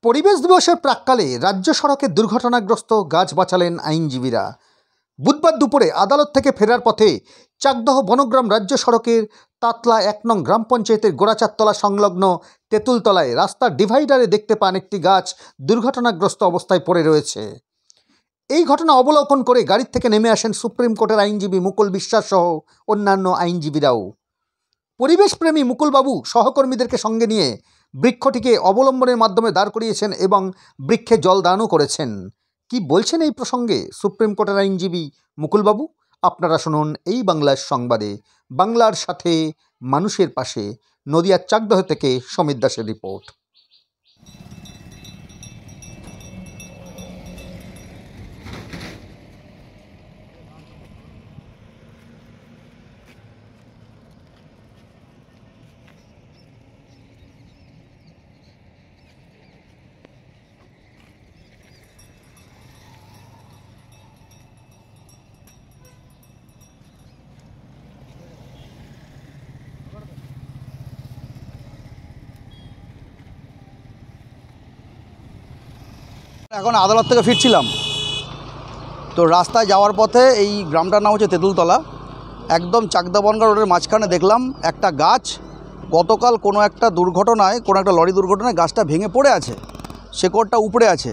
পরিবেশ দিবসের প্রাক্কালে রাজ্য সড়কে দুর্ঘটনাগ্রস্ত গাছ বাঁচালেন আইনজীবীরা। বুধবার দুপুরে আদালত থেকে ফেরার পথে চাকদহ বনগ্রাম রাজ্য সড়কের তাতলা ১ নং গ্রাম পঞ্চায়েতের গোড়াচারতলা সংলগ্ন তেঁতুলতলায় রাস্তার ডিভাইডারে দেখতে পান একটি গাছ দুর্ঘটনাগ্রস্ত অবস্থায় পড়ে রয়েছে। এই ঘটনা অবলোকন করে গাড়ির থেকে নেমে আসেন সুপ্রিম কোর্টের আইনজীবী মুকুল বিশ্বাস সহ অন্যান্য আইনজীবীরাও। পরিবেশপ্রেমী মুকুলবাবু সহকর্মীদেরকে সঙ্গে নিয়ে বৃক্ষটিকে অবলম্বনের মাধ্যমে দাঁড় করিয়েছেন এবং বৃক্ষে জল দানও করেছেন। কি বলছেন এই প্রসঙ্গে সুপ্রিম কোর্টের আইনজীবী মুকুলবাবু? আপনারা শুনুন এই বাংলার সংবাদে। বাংলার সাথে মানুষের পাশে। নদিয়ার চাকদহ থেকে সমীর দাসের রিপোর্ট। এখন আদালত থেকে ফিরছিলাম, তো রাস্তায় যাওয়ার পথে এই গ্রামটার নাম হচ্ছে তেঁতুলতলা, একদম চাকদা বনগাঁ রোডের মাঝখানে দেখলাম একটা গাছ গতকাল কোনো একটা দুর্ঘটনায়, কোনো একটা লরি দুর্ঘটনায় গাছটা ভেঙে পড়ে আছে, শেকড়টা উপড়ে আছে।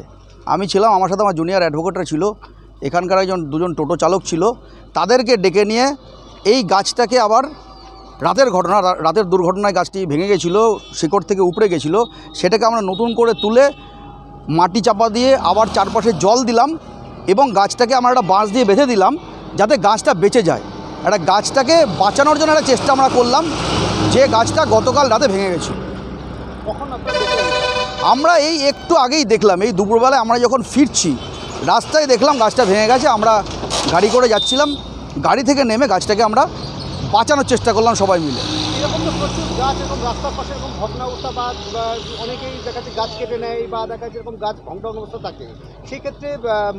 আমি ছিলাম, আমার সাথে আমার জুনিয়র অ্যাডভোকেটরা ছিল, এখানকার দুজন টোটো চালক ছিল, তাদেরকে ডেকে নিয়ে এই গাছটাকে আবার রাতের দুর্ঘটনায় গাছটি ভেঙে গেছিলো, শেকড় থেকে উপড়ে গেছিলো, সেটাকে আমরা নতুন করে তুলে মাটি চাপা দিয়ে আবার চারপাশে জল দিলাম এবং গাছটাকে আমরা একটা বাঁশ দিয়ে বেঁধে দিলাম যাতে গাছটা বেঁচে যায়। একটা গাছটাকে বাঁচানোর জন্য একটা চেষ্টা আমরা করলাম, যে গাছটা গতকাল রাতে ভেঙে গেছিল। আমরা এই একটু আগেই দেখলাম, এই দুপুরবেলায় আমরা যখন ফিরছি রাস্তায় দেখলাম গাছটা ভেঙে গেছে। আমরা গাড়ি করে যাচ্ছিলাম, গাড়ি থেকে নেমে গাছটাকে আমরা বাঁচানোর চেষ্টা করলাম সবাই মিলে। এরকম তো প্রচুর গাছ এবং রাস্তার পাশে এরকম ভগ্নাবস্থা বা অনেকেই দেখা যাচ্ছে গাছ কেটে নেয় বা দেখা যাচ্ছে এরকম গাছ ভগ্নাবস্থা থাকে, সেক্ষেত্রে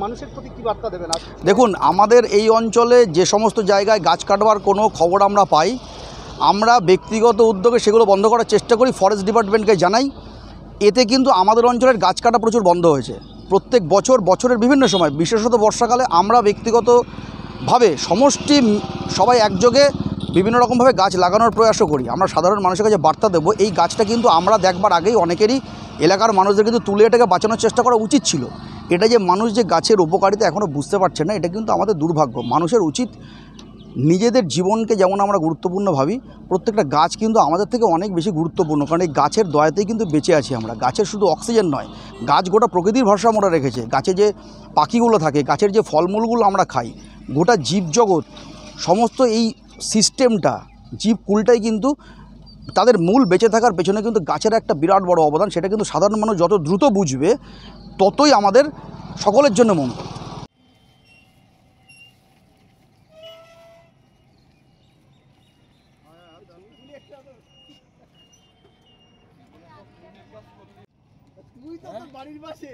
মানুষের প্রতি কী বার্তা দেবেন? দেখুন, আমাদের এই অঞ্চলে যে সমস্ত জায়গায় গাছ কাটবার কোনো খবর আমরা পাই, আমরা ব্যক্তিগত উদ্যোগে সেগুলো বন্ধ করার চেষ্টা করি, ফরেস্ট ডিপার্টমেন্টকে জানাই। এতে কিন্তু আমাদের অঞ্চলের গাছ কাটা প্রচুর বন্ধ হয়েছে। প্রত্যেক বছরের বিভিন্ন সময়, বিশেষত বর্ষাকালে আমরা ব্যক্তিগতভাবে সবাই একযোগে বিভিন্ন রকমভাবে গাছ লাগানোর প্রয়াসও করি। আমরা সাধারণ মানুষের কাছে বার্তা দেবো, এই গাছটা কিন্তু আমরা দেখবার আগেই অনেকেরই এলাকার মানুষদের কিন্তু তুলে এটাকে বাঁচানোর চেষ্টা করা উচিত ছিল। এটা যে মানুষ যে গাছের উপকারিতা এখনও বুঝতে পারছে না, এটা কিন্তু আমাদের দুর্ভাগ্য। মানুষের উচিত নিজেদের জীবনকে যেমন আমরা গুরুত্বপূর্ণ ভাবি, প্রত্যেকটা গাছ কিন্তু আমাদের থেকে অনেক বেশি গুরুত্বপূর্ণ, কারণ এই গাছের দয়াতেই কিন্তু বেঁচে আছি আমরা। গাছের শুধু অক্সিজেন নয়, গাছ গোটা প্রকৃতির ভারসাম্যটা রেখেছে। গাছে যে পাখিগুলো থাকে, গাছের যে ফলমূলগুলো আমরা খাই, গোটা জীবজগৎ, সমস্ত এই সিস্টেমটা, জীবকুলটাই কিন্তু তাদের মূল বেঁচে থাকার পেছনে কিন্তু গাছের একটা বিরাট বড় অবদান। সেটা কিন্তু সাধারণ মানুষ যত দ্রুত বুঝবে ততই আমাদের সকলের জন্য মঙ্গল। বাড়ির পাশে